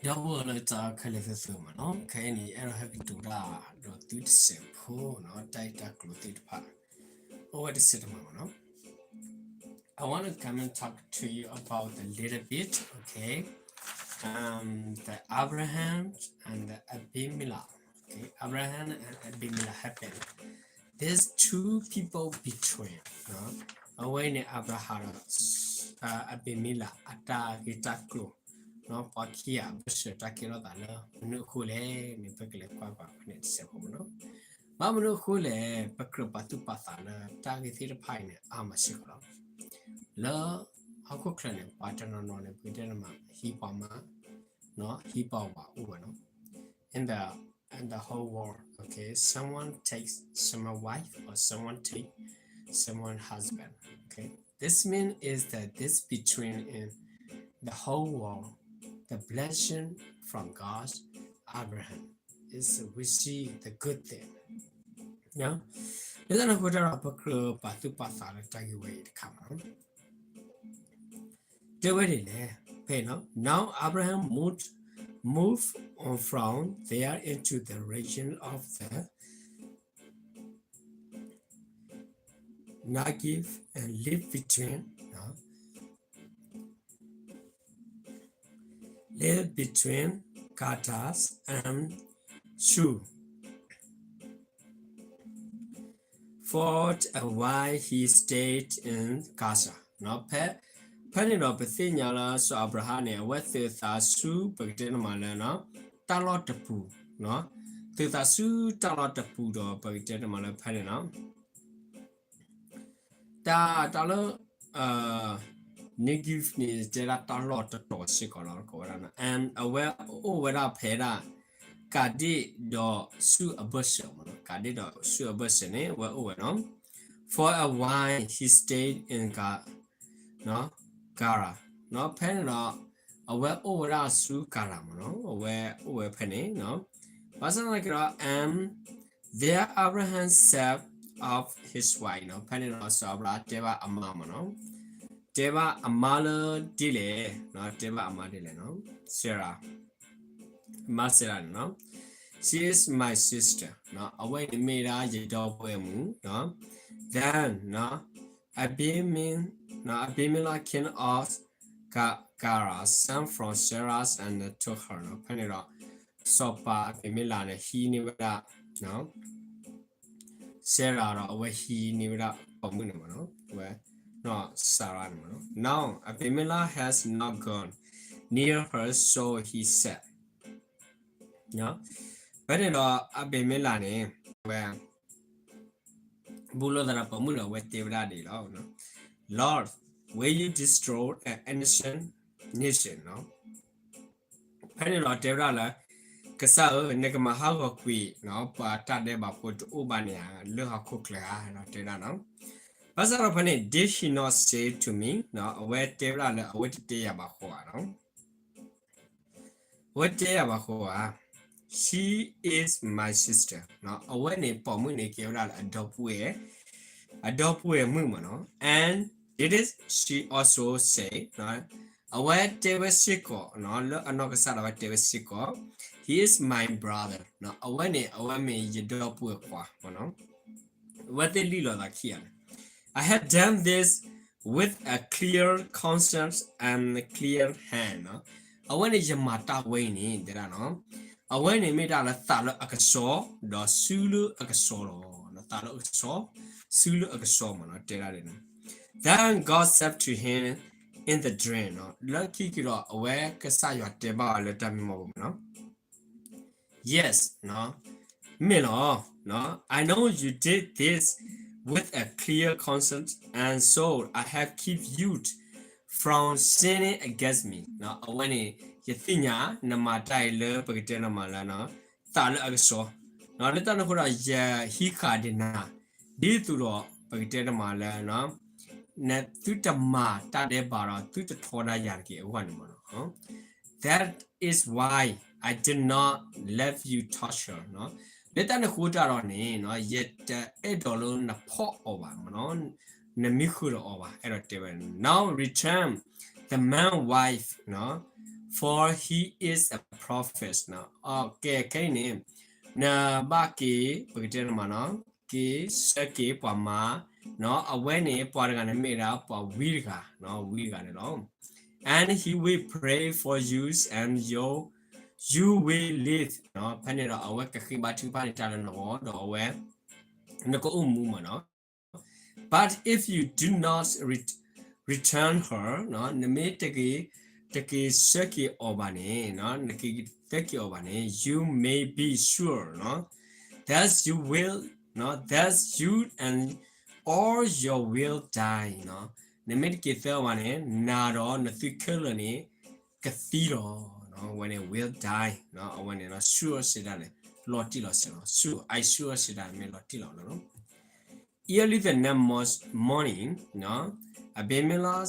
Yawo la ta khale fe fe ma no khay ni era happy to da do tu se pho no tai ta klo ti pha over the cinema no I want to come and talk to you about a little bit okay the Abraham and the Abimelech okay Abraham and Abimelech happened there's two people between no away ni Abraham Abimelech ata kitaklo no pakia bese takiro dalo nu khule ni pekle kwa ne se ko no ba mnu khule pekro patu patala tagi thir phai ne ama sikro lo hakko khlane patana no ne pidena ma hi pa ma no hi pa wa u no in the whole world okay someone takes someone wife or someone take someone husband okay this mean is that this between in the whole world the blessing from God, Abraham, is we see the good thing. Yeah, then I put up a clue, but to pass out a taggy way to come on. The wedding, now Abraham moved on from there into the region of the Negev and lived between Katas and Shur. For a while he stayed in Gaza. No pet penny of Bethinyala so Abraham with the Su Bagdena Malana Talot the Poo. No the Su Talot the Poo or Bagdena Mala Penina. Da dollar Negev is there a lot of toxic or corana and aware over up head Kadi do su a bushel, Kadi do su a bushel, were over no. For a while he stayed in Gara, no penny no, aware over us su Garam, no, aware over penny, no. Wasn't like there Abraham served of his wife, no penny no sobra, Deva Amama, no. Deva Amala Dile, not Deva Amadile, no. Sarah. Masera no she is my sister no away the mera ye do mu no then no Abimelech king of Gara son from Sarah and took her no penira sopa Abimelech he knew that no Sarah away he knew that no where no Sarah no now Abimelech has not gone near her so he said no, but it all Abimelech where Bulo than a Pamula with the Radi, no. Lord, will you destroy an innocent nation, no? Penny Terrala, Casal, Negamahawa Qui, no, but Tadeba put Ubania, Luha Kukla, no Terrano. Bazar upon it, did she not say to me, no, where Terrala, what day about no? What day about she is my sister. Now, when a pomune adopt way no, and it is she also say, no, aware David Siko, no, another side of David Siko, he is my brother. Now, when me you adopt way, no, what the lilo like here. I have done this with a clear conscience and a clear hand. No, when is your mata way in there, no. When he made a thalo a saw, the Sulu a solo, the thalo saw, Sulu a sawman, then God said to him in the drain, lucky kilo away, Kasayo Deba, let them move, no? Yes, no, Milo, no, I know you did this with a clear conscience, and so I have kept you from sinning against me. Now, when you think na matai le pagitena malana, tala agso. Now, let us go he cardina. Did to pagitena malana, net tuta ma tade bara tuta toda yarki one mono. That is why I did not let you touch her. No, let us go down no, yet $8 na pot over, no. Now return the man wife, no, for he is a prophet now okay cái này na ba ki bực trên mà nó ki sẽ ki pa ma nó away này pa cái này mới ra pa virga nó virga này đó and he will pray for you and you will live nó phải này là away cái khi ba chữ ba này trả lời nó đó away nó có mà nó but if you do not return her nó name cái sẽ ki over này nó cái take over này you may be sure nó that you will no that you and or you will die no name cái theo mà này na đó nó tự kêu này cái gì đó no when it will die no when it not sure sẽ ra này lo ti lo sẽ nó sure I sure sẽ ra mình lo ti lo nó early the next morning no Abimelech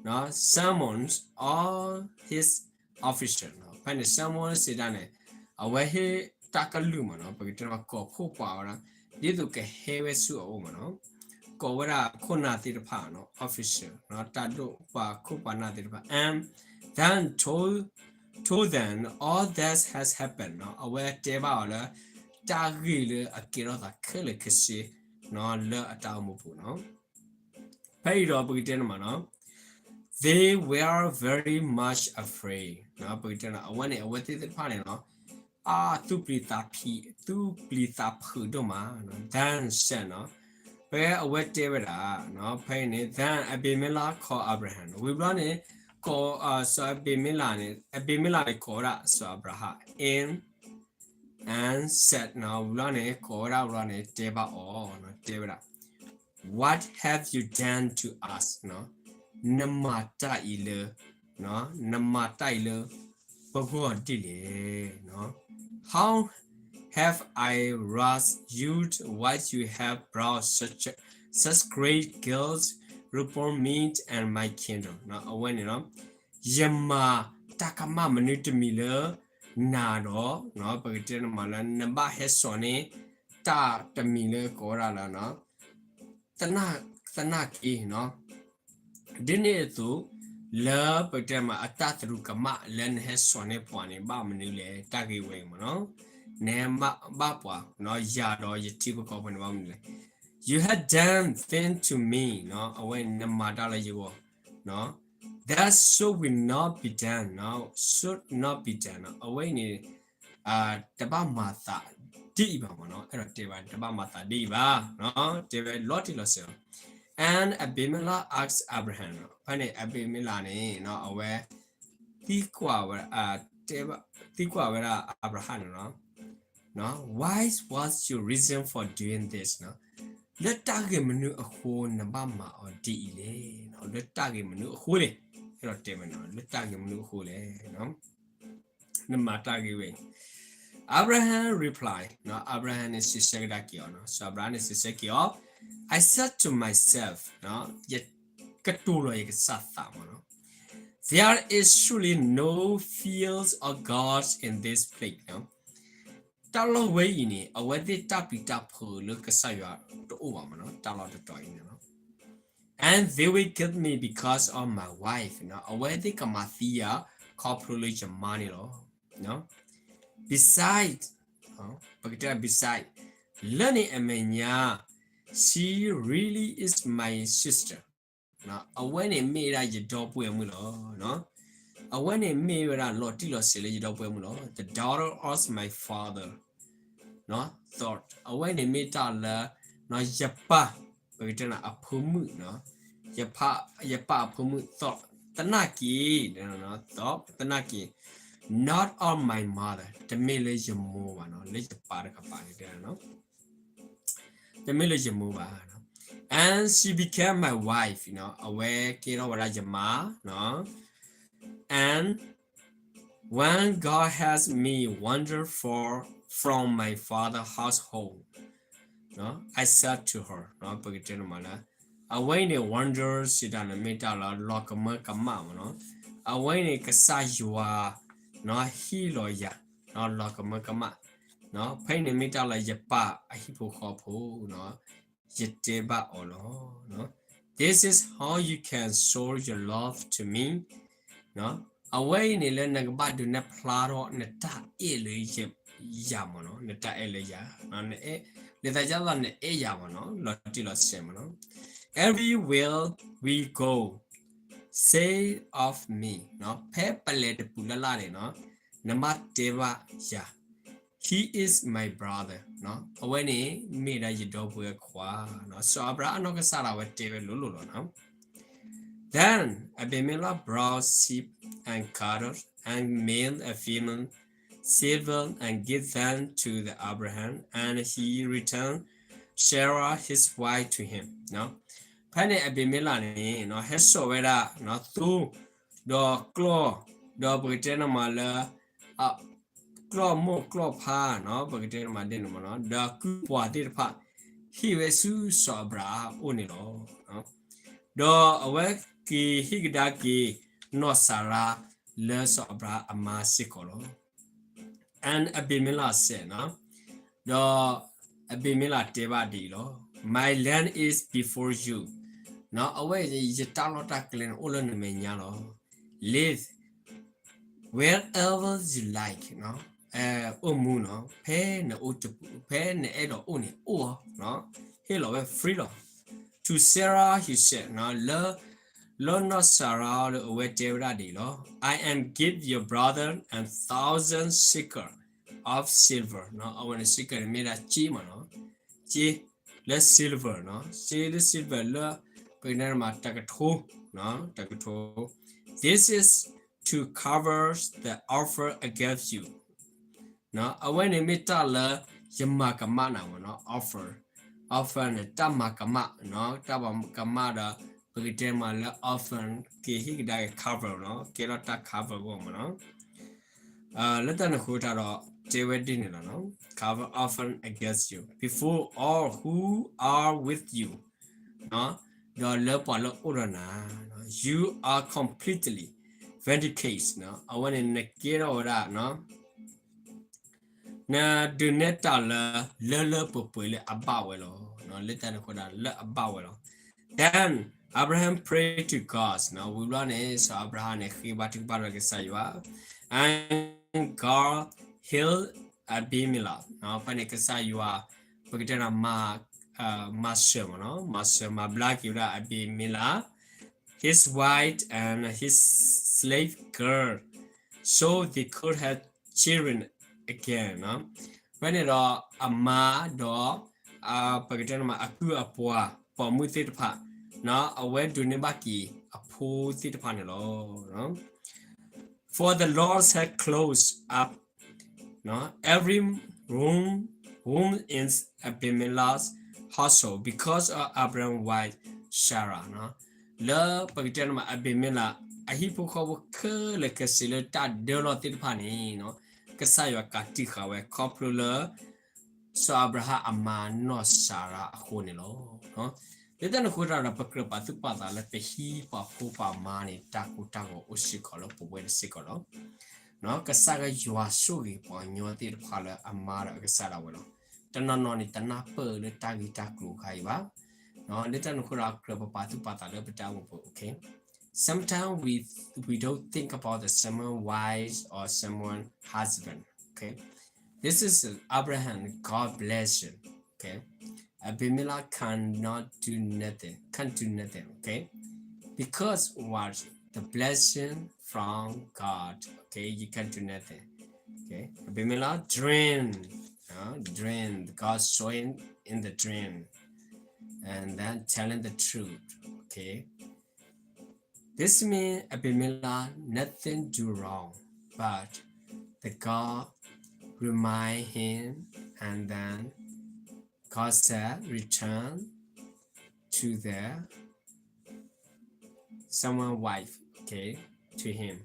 no summons all his officials no when the summons sẽ ra này ở vậy takalu mà nó bởi vì nó có khô bảo là đi từ cái hệ số ở mà nó có vậy là khôn nát thì phải nó official nó ta độ và khô bảo nát thì phải and then told them all that has happened nó ở vậy thế bảo là ta ghi là ở kia đó là khơi là cái gì nó lỡ ở đâu một vụ nó phải rồi bởi vì mà nó they were very much afraid nó bởi vì nó ở vậy này ở vậy thì phải này nó tu plita phư đồ mà nó dan sen nó bé ở vậy thế vậy đó nó phải này dan Abimelech call Abraham we run it call so Abimelech này call ra so Abraham in and said now run it call ra run it thế ba nó thế vậy đó what have you done to us nó namata ile nó namata ile bao gồm đi lệ nó how have I rushed you why you have brought such great guilt upon me and my kingdom nó ở bên này nó yama takama manu tumi lơ na đó nó bởi vì mà là nằm ba hết số này ta tumi lơ có ra là nó tana kỳ nó đến đây tu lỡ bởi vì mà ta tự cảm mạ lên hết số này bỏ này ba mình lệ ta cái về mà nó nè ba bỏ nó giờ đó giờ chỉ có phần ba mình lệ you had done things to me nó ở bên nằm mà đó là gì vậy nó that should will not be done nó should not be done nó ở bên này tập ba mà ta đi vào mà nó cái là tập ba mà ta đi vào nó tập lót thì lót sao and Abimelech asked Abraham phải này Abimelech này nó ở bên tí quả vậy là Abraham nó why was your reason for doing this nó let ta cái mình nữa khôn nằm ba mà ở đi lệ nó let ta cái mình nữa khôn lệ cái đó thế mà nó let ta cái mình nữa khôn lệ nó nằm mà ta cái vậy Abraham replied no Abraham is say that kiểu nó so Abraham is say kiểu I said to myself no yet cái tu rồi cái sát tạo mà nó there is surely no fields or gods in this place no ta lo way ni a way they tap it up look cái sao vậy to over mà nó ta lo to toy nó and they will kill me because of my wife no a way they come at the corporation money no besides besides learning amenya she really is my sister now when it made a job we no when it made a lot of job the daughter of my father no thought when it made a no yapa because a pumu no yapa pumu thought tanaki no thought tanaki not on my mother the village move no let the park no the village move no and she became my wife aware kiro wala jama no and when God has me wander from my father's household no I said to her no because mala away ne wander sidana metala lokama kama no away ne kasayua no hiloya no lokama kama no pain ne metala yapa ahipo khopo no yeteba olo no this is how you can show your love to me no away ni le nagba do na plaro na ta ele yamono na ta ele ya na le ta jala ne yamono lo ti lo semono everywhere we go say of me no pe pale de pulala le no nama deva ya he is my brother no away ni me da yido bwe kwa no so abra no ka sala we te lo no then Abimelech brought sheep and cattle and male and female silver and gave them to the Abraham, and he returned Sarah his wife to him. No, Pane Abimelech ni no heso weda no tu do klo do Britain mala a klo mo klo pa no Britain ma din mo no do ku pwa ti pa he we su so bra oni no do awe ki higda ki no sara le so bra ama sikolo and Abimelech said no do Abimelech teba di lo my land is before you now away ye talo taklen ulo me nyalo live wherever you like no umu no pe na utu pe na edo uni o no hello freedom to Sarah he said no lo no Sarah away teba di lo I am give your brother 1,000 shekel of silver no I want to shekel made a chima no chi less silver no chi the silver la painar ma takatho no takatho this is to cover the offer against you no I want to meet la yamakama no offer ne tamakama no tamakama da pagitema la offer ki higda cover no kera ta cover go no let the Hutaro David no cover often against you before all who are with you. No, the lepalo urana. You are completely vindicated. No, I want to negate all that. No, na do not le popule abawelo. No, let the Hutaro le abawelo. Then Abraham prayed to God. Now we run is Abraham and God healed Abimelech. Now panikasa you are pagitana master no master ma black you are Abimelech his wife and his slave girl so they could have children again no when it a ma do pagitana ma aku apua po mutit pa no away do nibaki apu tit panelo no for the Lord had closed up no every room in Abimelech's household because of Abraham's wife Sarah no le pagitan ma Abimelech ahipo ko ke le kesile ta de lo tit pani no kesayo ka ti ka we koplo so Abraham ama no Sarah ko ni lo no le tan ko ra pa kra pa tu pa da le pe hi pa ko pa ma ni ta ko o si ko lo po we si ko lo no kasaga yua sugi po nyo ti phala amara kasara walo tanna no ni tanna pe le tagi taklu khai ba no le tan ko ra kra pa tu pa ta le pa wo okay sometimes we don't think about the someone wife or someone husband okay this is Abraham God bless you okay Abimelech can't do nothing okay because what the blessing from God okay you can do nothing okay Abimelech dreamed God showing in the dream and then telling the truth okay this means Abimelech nothing do wrong but the God remind him and then God said return to their someone wife okay to him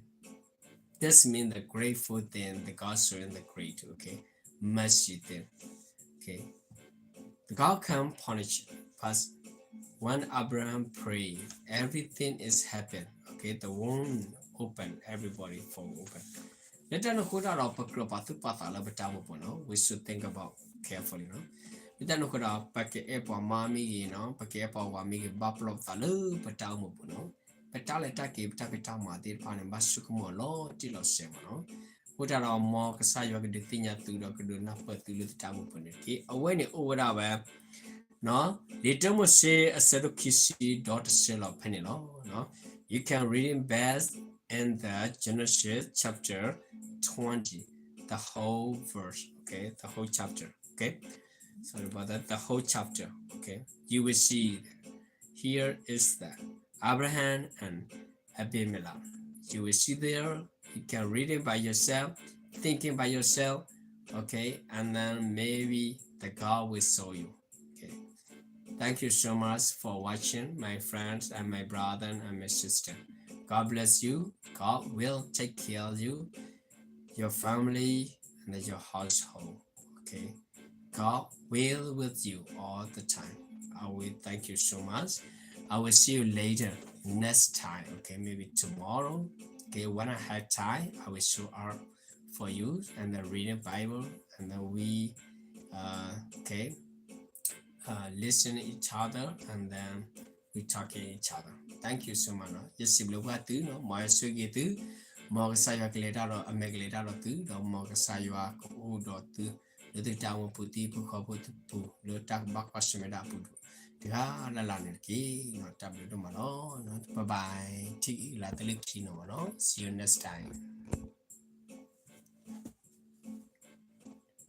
this means the grateful thing the God showing the great okay mercy thing okay the God can punish us when Abraham prayed everything is happen okay the womb open everybody for open let us know we should think about carefully no let us know pakai apa mami no pakai apa wami baplop talu patamu no petale take petapeta ma de pane basukumo lo ti lo se no What are our more Kasayo the thing to do not put to the tamu punity? When it over our no, little must say a set of kissy dot sell of penilo, no, you can read it best in the Genesis chapter 20, the whole verse, okay, the whole chapter, okay, sorry about that, the whole chapter, okay, you will see here is the Abraham and Abimelech. You will see there, you can read it by yourself, thinking by yourself, okay, and then maybe the God will show you. Okay. Thank you so much for watching, my friends and my brother and my sister. God bless you. God will take care of you, your family, and your household. Okay. God will with you all the time. I will thank you so much. I will see you later next time. Okay, maybe tomorrow. Okay, when I have time, I will show up for you and then read the Bible and then we okay listen to each other and then we talk to each other. Thank you so much. Yes, si lo tu no mo su gi tu mo ka sa ya kle da ro a me kle da ro tu do mo ka sa ya ko o do tu lo tu ta mo pu ti pu kho pu tu pu lo ta ba ka se me da pu tu ga la la ne ki no ta bu do ma no bye bye ti la te le ki no no see you next time